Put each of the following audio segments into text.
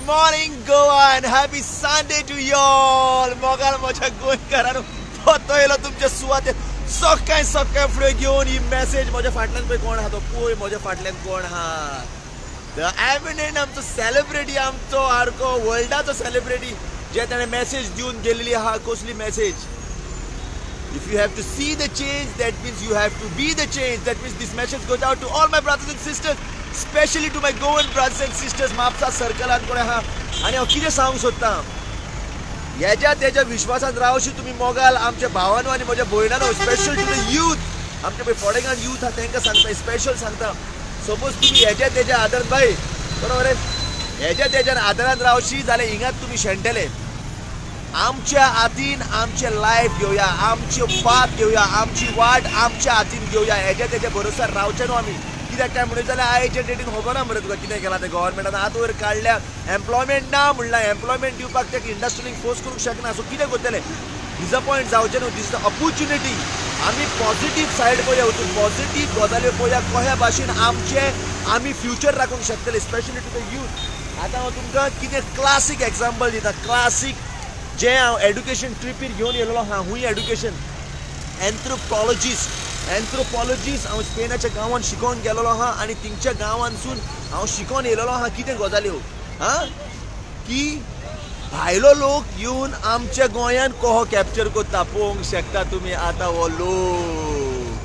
morning, Goa, and happy Sunday to you all. मोगाल माझ्या गोंयकारांनो पतयलो तुमच्या सुवातेर सकाळी फुडें घेवन ही मेसेज माझ्या फाटल्यान पळय कोण आहा तो पळय माझ्या फाटल्यान कोण आहा द एमिनेंट आमचो सेलिब्रिटी आमचो आर्को वर्ल्डाचो सेलिब्रिटी जे ताणें मेसेज दिवन गेल्ली आहा कसली message If you have to see the change, that means you have to be the change. That means this message goes out to all my brothers and sisters, especially to my Goan brothers and sisters. Mapusa सर्कलान कोण आहा आनी हांव कितें सांगूंक सोदतां ह्याच्या तेच्या विश्वासान रावशी तुमी मोगाल आमच्या भावांनो आनी म्हज्या भयणांनो स्पेशल टू द यूथ आमचे पळय फोडेगांव यूथ आहा तांकां सांगता स्पेशल सांगता सपोज तुम्ही ह्याच्या तेच्या आदारान बाय बरोबर ह्याच्या तेच्या आदारान रावशी जाल्यार हिंगात तुमी शेणटले आमच्या हातीन आमचे लायफ घेवया आमच्यो बात घेवया आमची वाट आमच्या हातीन घेवया हेच्या तेच्या भरोसार रावचे न्हू आमी कित्याक काय म्हणून जाल्यार आयच्या डेटीन खबर ना मरे तुका कितें केलां तें गव्हर्मेंटान आतां वयर काडल्या एम्प्लॉयमेंट ना म्हणलां एम्प्लॉयमेंट दिवपाक तेका इंडस्ट्रीक फोर्स करूंक शकना सो कितें करतले डिसअपॉयंट जावचें न्हू दीस द ऑपॉर्च्युनिटी आमी पॉझिटीव सायड पळोवया वचून पॉझिटीव गजाल्यो पळोवया कशा भाशेन आमी फ्युचर राखूंक शकतले स्पेशली टू द यूथ आतां हांव तुमकां कितें क्लासीक एग्जाम्पल दिता क्लासीक जे हांव एड्युकेशन ट्रिपीर घेवन येयलो हा हूंय एड्युकेशन एन्थ्रोपॉलॉजिस्ट हांव स्पेनाच्या गांवांत शिकोवन गेलोलो हा आनी तिंगच्या गांवांतसून हांव शिकोवन येयलोलो हा कितें गजाल्यो की भायलो लोक येवन आमच्या गोंयान कहो कॅप्चर करता पळोवंक शकता तुमी आतां हो लोक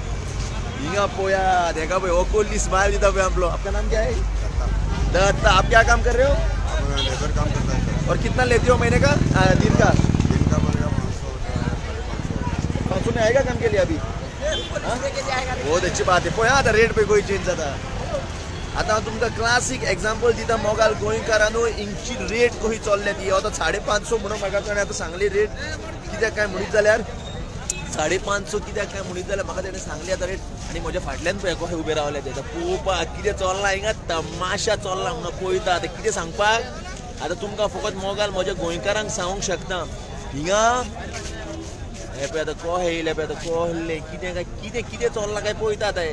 हिंगा पळयात हेका पळय हो कोल्ली स्मायल दिता पळय आपलो आपका नाम क्या है दत्ता आप क्या काम कर रहे हो लेबर काम करता है और कितना लेते हो महीने का दिन का बनेगा 500 में आएगा काम के लिए अभी बहुत अच्छी बात है पळय आता रेट पे कोई चेंज जाता आता हांव तुमकां क्लासीक एग्जाम्पल दिता मोगाल गोंयकारांनो हिंगची रेट कशी चल्ल्या ती आतां 550 म्हणून म्हाका ताणें आतां सांगली रेट कित्याक काय म्हणीत जाल्यार 550 कित्याक काय म्हणीत जाल्यार म्हाका ताणें सांगली आतां रेट आनी म्हज्या फाटल्यान पळय कशें उबे रावले ते पळोवपाक कितें चल्लां हिंगा तमाशा चल्ला म्हणून पळयता आतां कितें सांगपाक आतां तुमकां फकत मोगाल म्हज्या गोंयकारांक सांगूंक शकता हिंगा हे पळय आतां कहे येयले पळय आतां कहले कितें काय कितें कितें चल्लां काय पळयता आतां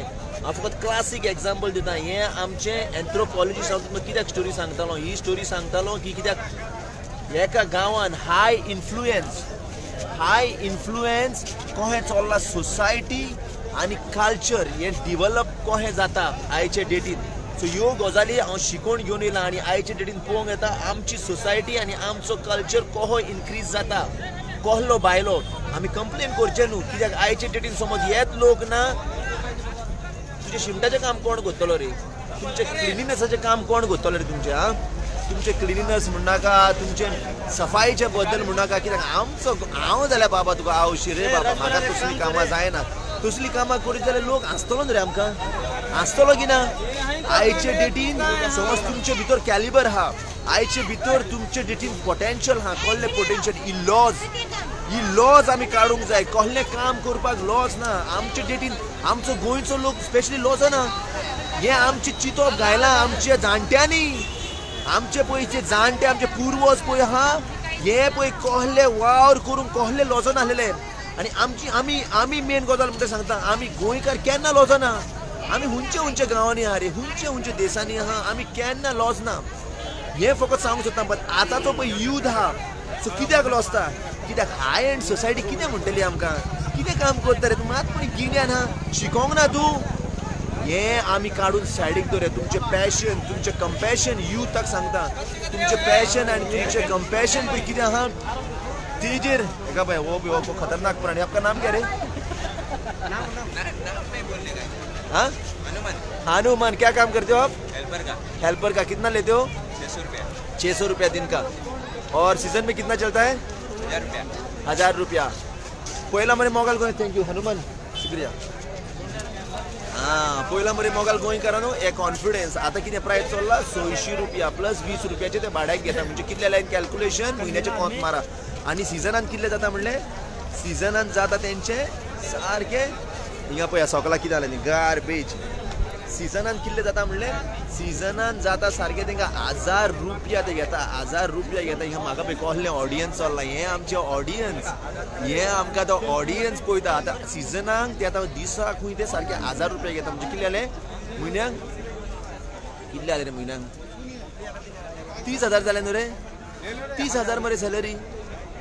हांव फकत क्लासीक एग्जाम्पल दिता हें आमचें एन्थ्रोपॉलॉजिस्ट हांव तुमकां कित्याक स्टोरी सांगतालो ही स्टोरी सांगतालो की कित्याक एका गांवान हाय इन्फ्लुएन्स कशें चल्ला सोसायटी आनी कल्चर हें डिवेलप कशें जाता आयचे डेटीन सो ह्यो गजाली हांव शिकोवन घेवन येयला आनी आयचे डेटीन पळोवंक येता आमची सोसायटी आनी आमचो कल्चर कसो इन्क्रीज जाता कहलो भायलो आमी कंप्लेन करचें न्हू कित्याक आयचे डेटीन समज हेच लोक ना तुजें शिमटाचें काम कोण करतलो रे तुमचें क्लिनिनेसाचें काम कोण करतलो रे तुमचें तुमचें क्लिनिनेस म्हणनाका तुमचें सफाईच्या बद्दल म्हणनाका कित्याक हांव जाल्यार बाबा तुका आवशी रे बाबा म्हाका तसलीं कामां जायना तसलीं कामां करीत जाल्यार लोक हांसतलो न्ही रे आमकां हांसतलो की ना आयचे डेटीन समज तुमचे भितर कॅलिबर आहा आयचे भितर तुमचे डेटीन पोटेन्शियल आहा कसलें पोटेन्शियल ही लॉज आमी काडूंक जाय कसलें काम करपाक लॉज ना आमचे डेटीन आमचो गोंयचो लोक स्पेशली लॉज ना हें आमचें चिंतप घायलां आमच्या जाणट्यांनी आमचे पळयचे जाणटे आमचे पुर्वज पळय आहा हे पळय कहले वावर करून कहले लॉजन आसलेले आनी आमी मेन गजाल म्हणटा सांगता आमी गोंयकार केन्ना लॉजना आमी हुंचे गांवांनी आहा रे हुंचे देशांनी आहा आमी केन्ना लॉज ना हें फकत सांगूंक सोदता बट आतांचो पळय यूथ आहा सो कित्याक लॉजता कित्याक हाय एंड सोसायटी कितें म्हणटली आमकां कितें काम करता रे तूं मात पूण गिन्यान आहा शिकोंक ना तूं हें आमी काडून सायडीक दवरया तुमचें पॅशन तुमचें कंपॅशन युथाक सांगता तुमचें पॅशन आनी तुमचें कंपॅशन पळय कितें आहा तेजेर हेका पळय हो खतरनाक प्राणी आपका नाम क्या रे हाँ हनुमान क्या काम करते हो आप हेल्पर का कितना लेते हो 600 रुपया दिन का और सीजन में कितना चलता है 1000 रुपया पहला मरे मोगाल गोंय थँक्यू हनुमान शुक्रिया पयला मरे मोगाल गोंयकारांनो हे कॉन्फिडन्स आतां कितें प्रायस चल्ला 600 रुपया प्लस 20 रुपयाचे ते भाड्याक घेता म्हणजे कितले लायन कॅल्क्युलेशन म्हयन्याचे कोंत मारा आनी सिजनान कितले जाता म्हणले सिजनान जाता तेंचे सारके हिंगा पळय सकाळीं कितें जालें न्ही गार्बेज सिजनान कितले जाता म्हणले सिजनान जाता सारके तांकां 1000 रुपया ते घेता 1000 रुपया घेता हिंगा म्हाका पळय कसलें ऑडियन्स चल्लां हें आमचें ऑडियन्स हें आमकां तो ऑडियन्स पळयता आतां सिजनाक ते आतां दिसाक खूंय ते सारके 1000 रुपया घेता म्हणजे कितले जाले म्हयन्याक कितले जाले रे म्हयन्याक 30,000 जाले न्हू रे 30,000 मरे सॅलरी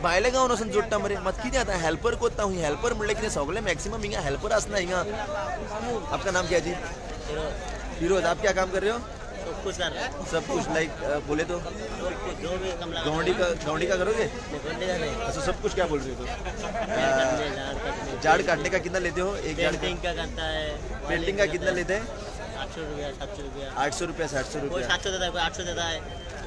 भायल्या गांवान वचून जोडटा मरे मात कितें आतां हेल्पर कोत्ता हूं हेल्पर म्हणलें कितें सगळे मॅक्सिमम हिंगा हेल्पर आसना हिंगा आपका नाम क्या जी फिरोज आप क्या काम कर रहे हो सब कुछ कर रहा है सब कुछ लाइक बोले तो जो भी कम लगा गौंडी का करोगे घंटे का नहीं अच्छा सब कुछ क्या बोल रहे हो करने, झाड़ कटने, झाड़ काटने का कितना लेते हो एक झाड़ पेंटिंग का करता है पेंटिंग का कितना लेते हैं 800 रुपया 700 रुपया 800 रुपया 700 कोई रुपया 700 देता है कोई 800 देता है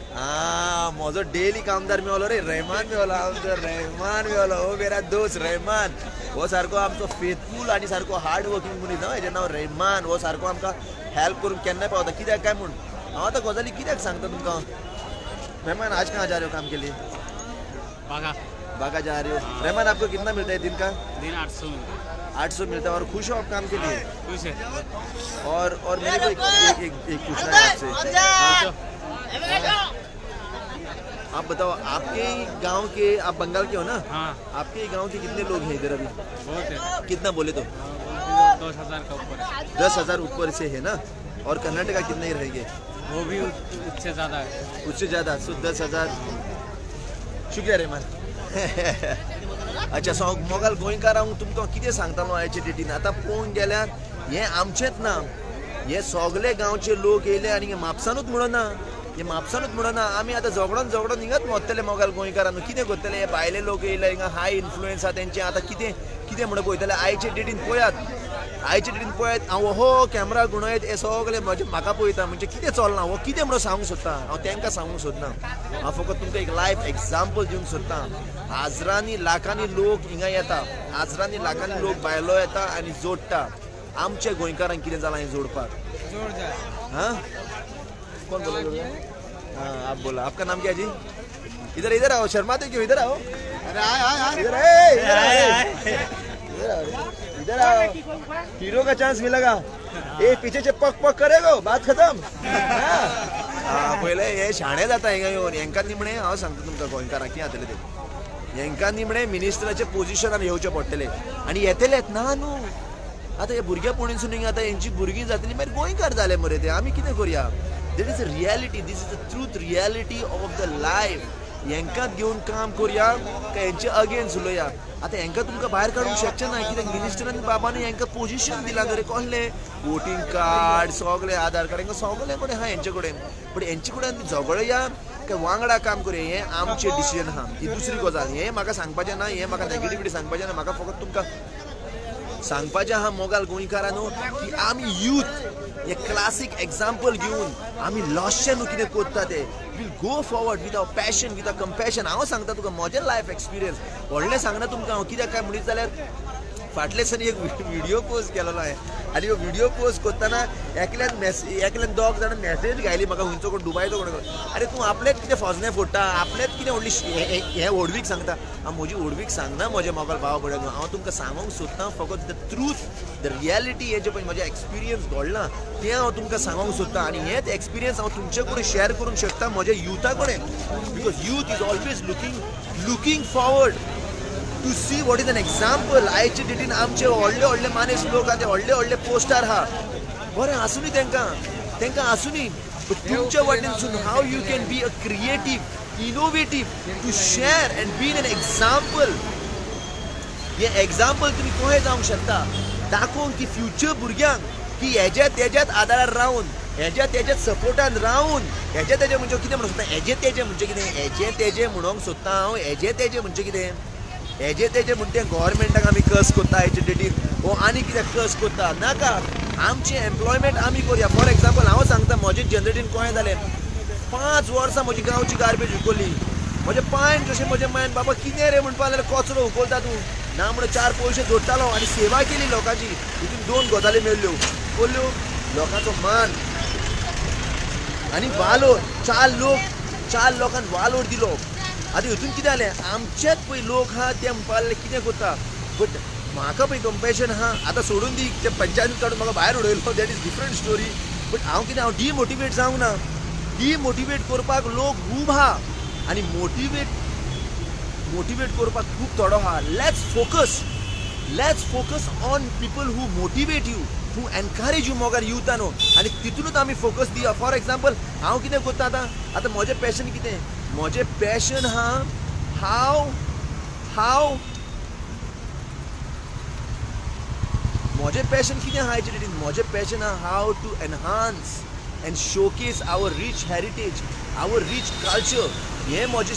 हाँ मजो डेली कामदार में वाला रे रहमान में वाला आमचो रहमान में वाला हो मेरा दोस्त रहमान वो सारको आमचो फेथफूल आणि सारको हार्ड वर्किंग मनीस ना हेजें नांव रहमान वो सारको आमकां हेल्प करून केन्नाय पावता कित्याक काय म्हूण हांव आतां गजाली कित्याक सांगता तुमकां रहमान आज कहाँ जा रहे हो काम के लिए बागा बागा जा रहे हो रहमान आपको कितना मिलता है दिन का दिन 800 मिलता है 800 मिलता है और खुश हो आप काम के लिए खुश है और मेरे को एक पूछना है आपसे आप बताओ आपके गांव के आप बंगाल के हो ना हाँ आपके गांव के कितने लोग हैं इधर अभी बहुत है कितना बोले तो 10,000 का ऊपर है 10,000 ऊपर से है ना और कर्नाटका कितने ही रहेंगे वो भी उससे ज़्यादा है उससे ज़्यादा सो 10,000 शुक्रिया रेमान अच्छा सो मोगाल गोंयकारां हांव तुमकां कितें सांगतालो आयचे डेटीन आतां पळोवंक गेल्यार हे आमचेच ना हे सगळे गांवचे लोक येयले आनी हे म्हापसानूच म्हणना हे म्हापसानूच म्हणना आमी आतां झगडोन झगडोन हिंगाच मोत्तले मोगाल गोंयकारांनी कितें करतले हे भायले लोक येयले हिंगा हाय इन्फ्लुएन्स आहा तेंचे आतां कितें कितें म्हणून पळयतले आयचे डेटीन पळयात हांव हो कॅमेरा गुणयत हे सगळे म्हाका पळयता म्हणजे कितें चलना हो कितें म्हणून सांगूंक सोदता हांव तेंकां सांगूंक सोदना हांव फकत तुमकां एक लायफ एक्झाम्पल दिवंक सोदता हजारांनी लाखांनी लोक हिंगा येता हजारांनी लाखांनी लोक भायलो येता आनी जोडटा आमच्या गोंयकारांक कितें जालां हें जोडपाक हाँ कौन बोला हाँ आप बोला आपका नाम क्या जी इधर आओ शर्माते क्यों इधर आओ अरे आए इधर आओ हीरो का चांस मिलेगा ए पीछे से पक करेगा बात खत्म पहिले हे शाणे जाता हिंगा येवन हेंकां निमणे हांव सांगता तुमकां गोंयकारांक कितें जातलें तें हेंकां निमणे मिनिस्टराचे पोजिशनार येवचे पडटले आनी येतलेच ना न्हू आतां हे भुरग्या पणसून हिंगा आतां हेंची भुरगीं जातलीं मागीर गोंयकार जाले मरे ते आमी कितें करया that is a reality this is the truth reality of the life हेंकांच घेवन काम करया काय हेंचे अगेन्स्ट उलोवया आतां हेंकां तुमकां भायर काडूंक शकचे ना कित्याक मिनिस्टरांनी बाबांनी हेंकां पोजिशन दिलां रे कसलें वोटींग कार्ड सगळें आधार कार्ड हेंकां सगळें कडेन आहा हेंचे कडेन पण हेंचे कडेन झगडया काय वांगडा काम करया हें आमचें डिसिजन आहा ही दुसरी गजाल हें म्हाका सांगपाचें ना हें म्हाका नेगेटिविटी सांगपाचें ना म्हाका फकत तुमकां सांगपाचें आहा मोगाल गोंयकारांनो की आमी यूथ हे क्लासीक एग्जाम्पल घेवन आमी लॉसचे न्हू कितें करता ते we'll go forward with our passion with a compassion हांव सांगता तुका म्हजें लायफ एक्सपिरियन्स व्हडलें सांगना तुमकां हांव कित्याक काय म्हणीत जाल्यार फाटल्या दिसांनी एक व्हिडिओ पोस्ट केलेलो हांवें आनी हो व्हिडिओ पोस्ट करतना एकल्यान दोग जाणां मॅसेज घायली म्हाका खंयचो कोण दुबायचो कोण अरे तूं आपलेच कितें फजने फोडटा आपलेच कितें व्हडली हें व्हडवीक सांगता हांव म्हजी व्हडवीक सांगना म्हज्या मोगाल भावा भयण हांव तुमकां सांगूंक सोदतां फकत द ट्रूथ द रियलिटी हें जें पळय म्हजें एक्सपिरियन्स घडलां तें हांव तुमकां सांगूंक सोदतां आनी हेंच एक्सपिरियन्स हांव तुमचे कडेन शेअर करूंक शकता म्हज्या युथा कडेन because youth is always looking forward to see what is an example आयचे डेटीन आमचे व्हडले व्हडले मानेस लोक आहा ते व्हडले व्हडले पोस्टार आहा बरें आसुनी तेंकां आसुनी बट तुमच्या वाटेनसून how you can be a creative innovative to share and be an example हें एक्झाम्पल तुमी कशें जावंक शकता दाखोवंक की फ्युचर भुरग्यांक की हेज्या तेज्याच आदारार रावन हेज्या तेज्या सपोर्टान रावन हेजे तेजे म्हणजे कितें म्हणूंक सोदता हेजे तेजे म्हणजे कितें हेजे तेजे म्हणूंक सोदता हांव हेजे तेजे म्हणजे कितें हेजे तेजे म्हणटा गव्हर्मेंटाक आमी कस करता हेचे डेटीन वो आनी कितें कस करता नाका आमचें एम्प्लॉयमेंट आमी करया फॉर एक्झाम्पल हांव सांगता म्हजें जनरेटीन कशें जालें 5 वर्सां म्हजी गांवची गार्बेज उखल्ली म्हजे पांय जशें म्हजें मायन बाबा कितें रे म्हणपा लागल्यार कचरो उखलता तूं ना म्हणून 4 पयशे जोडटालो आनी सेवा केली लोकांची हितून 2 गजाली मेळ्ळ्यो कोल्ल्यो लोकांचो मान आनी वालोर 4 लोकांक वालोर दिलो आतां हितून कितें जालें आमचेच पळय लोक आहा ते म्हणपा लागले कितें करता बट म्हाका पळय कंपॅशन आहा आतां सोडून दी ते पंचायतीन काडून म्हाका भायर उडयलो that is different story but हांव कितें हांव डिमोटिवेट जावंक ना डिमोटिवेट करपाक लोक खूब आहा आनी मोटिवेट करपाक खूब थोडो आहा let's focus on people who motivate you to encourage you मोगार युथानो आनी तितूनच आमी फोकस दिया. फॉर एग्जाम्पल हांव कितें करता आतां म्हजें पॅशन कितें, म्हजें पॅशन हांव म्हजें पॅशन कितें आहा हेचे डेटीन, म्हजें पॅशन आहा how to enhance and showcase our rich heritage, our rich culture. हें म्हजें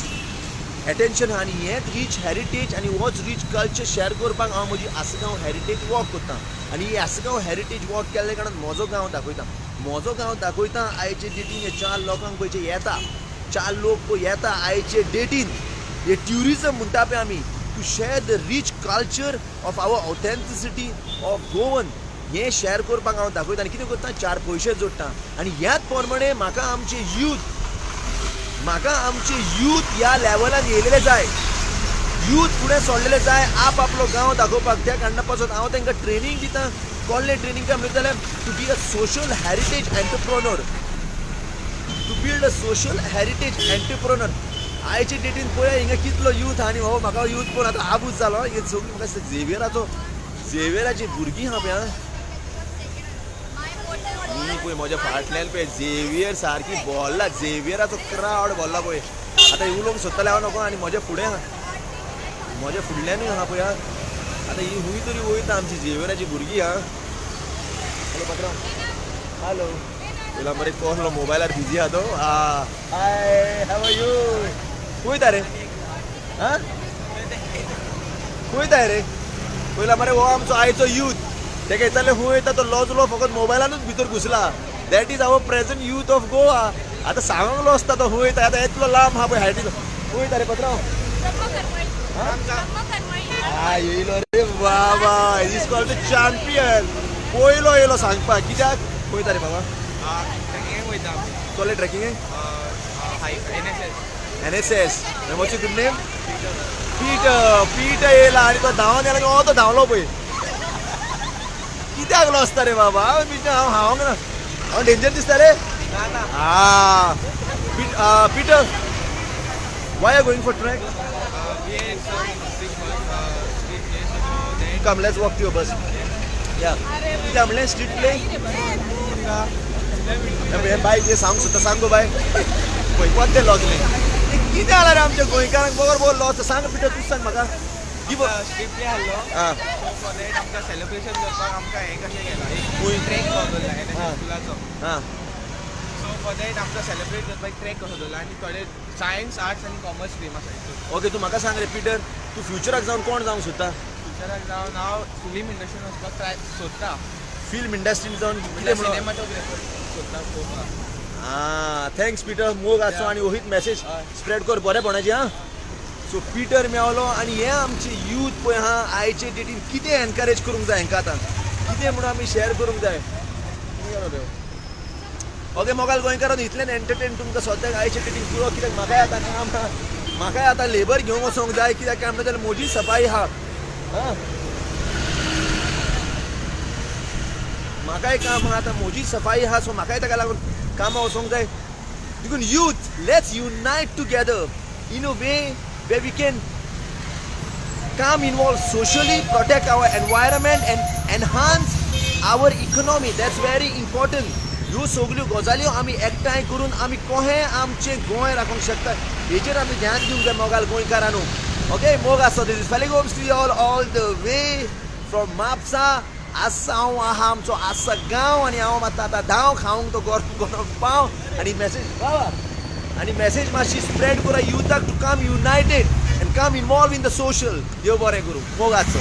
एटेन्शन आहा आनी हें रीच हेरिटेज आनी होच रीच कल्चर शेअर करपाक हांव म्हजी आसगांव हेरिटेज वॉक करतां. आनी ही आसगांव हेरिटेज वॉक केल्ले कारणान म्हजो गांव दाखयता. आयचे डेटीन हे 4 लोकांक पळय जे येता, 4 लोक पळय येता आयचे डेटीन, हे ट्युरिजम म्हणटा पळय आमी, to share the rich culture of our authenticity of Goan. हें शेअर करपाक हांव दाखयता आनी कितें करता, 4 पयशे जोडटा. आनी ह्याच प्रमाणे म्हाका आमचे यूथ ह्या लेवलान येयलेले जाय, यूथ फुडें सोडलेले जाय आप आपलो गांव दाखोवपाक. त्या कारणां पासून हांव तांकां ट्रेनींग दिता. कसलें ट्रेनींग काय म्हणटा जाल्यार to be a social heritage entrepreneur, to build a social heritage entrepreneur. आयचे डेटीन पळय हिंगा कितलो यूथ आनी हो म्हाका यूथ पळोवन आतां आबूज जालो. हे सगळीं म्हाका झेवियराची भुरगीं आहा पळय, ही पळय म्हज्या फाटल्यान पळय झेवियर सारकी भोल्ला, झेवियराचो क्रावड भोल्ला पळय. आतां उलोवंक सोदताले हांव नको आनी म्हज्या फुडें आहा, म्हज्या फुडल्यानूय आहा पळय. आतां ही हूंय तरी वयता आमची झेवियराची भुरगीं आहा. हॅलो पात्रांव, हॅलो. पयला मरे कोसलो मोबायलार बिजी आहा तो. हाय, हाव आर यू? वयता रे, आं वयताय रे. पयला मरे हो आमचो आयचो यूथ, तेका येताले हूंय वयता तो लॉजलो फकत मोबायलानूच भितर घुसला. That is our present youth of Goa. आतां सांगलो आसता तो हूंय वयता, आतां येतलो लांब आहा पळय हायटीचो. वयता रे पात्रांव. येयलो रे बाबा, इज कॉल्ड द चॅम्पियन. पयलो येयलो सांगपाक. कित्याक वयता रे बाबा? कसलें trekking? NSS. And what's your good name? Peter येयला आनी तो धांवन येयला आनी हो तो धांवलो पळय. कित्याक लॉसता रे बाबा? हांव ना, हांव डेंजर दिसता रे. Peter, why are you going for trek? Come, let's walk to your bus. Yeah. कित्याक म्हणलें स्ट्रीट प्ले? बाय जे सांग सुद्दां सांग गो बाय. पळय कोणते लॉजले कितें जालां रे आमच्या गोंयकारांक बरोबर लॉस. सांग पिटर, तूं सांग म्हाका. स्ट्रीट प्ले आहलो. सो फॉर दॅट आमकां सेलिब्रेशन करपाक आमकां हें कशें केलां, एक ट्रॅक कसो दवरला NSS स्कुलाचो. सो फॉर दॅट आमकां सेलिब्रेट करपाक एक ट्रॅक कसो दवरला आनी थोडे सायन्स, आर्ट्स आनी कॉमर्स स्ट्रीम आसा. ओके, तू म्हाका सांग रे पिटर, तू फ्युचराक जावन कोण जावंक सोदता? फ्युचराक जावन हांव फिल्म इंडस्ट्रीन वचपाक ट्राय सोदता. फिल्म इंडस्ट्रीन जावन कितें म्हणून? सिनेमाटोग्राफर सोदता पळोवपाक. थँक्स पिटर. मोग आसो आनी ओहीत मॅसेज स्प्रेड कर बरेपणाची. सो पिटर मेवलो आनी हे आमचे यूथ पळय आयचे डेटीन कितें एनकरेज करूंक जाय हांकां आतां, कितें म्हणून आमी शेअर करूंक जाय. ओके मोगाल गोंयकारान इतल्यान एंटरटेन तुमकां सद्याक आयचे डेटीन पुरो. कित्याक म्हाकाय आतां काम आहा, म्हाकाय आतां लेबर घेवंक वचोंक जाय. कित्याक काय म्हणटा जाल्यार म्हजी सफाई आहा, म्हाकाय काम आहा आतां, म्हजी सफाई आहा. सो म्हाकाय ताका लागून कामां वचोंक जाय. देखून youth, let's unite together in a way where we can come involved socially, protect our environment and enhance our economy. That's very important. ह्यो सगल्यो गजाल्यो आमी एकठांय करून आमी कशें आमचें गोंय राखूंक शकता हेचेर आमी ध्यान दिवंक जाय मोगाल गोंयकारांनो. ओके, मोग आसो. This is feeling homes to you all the way from Mapusa. आसा हांव आहा आमचो आसा गांव आनी हांव मात आतां धांव खावंक तो गरम पाव आनी मॅसेज बाबा आनी मॅसेज मातशी स्प्रेड करा युथाक to come united and come involve in the social. देव बरें करूं. मोग आसो.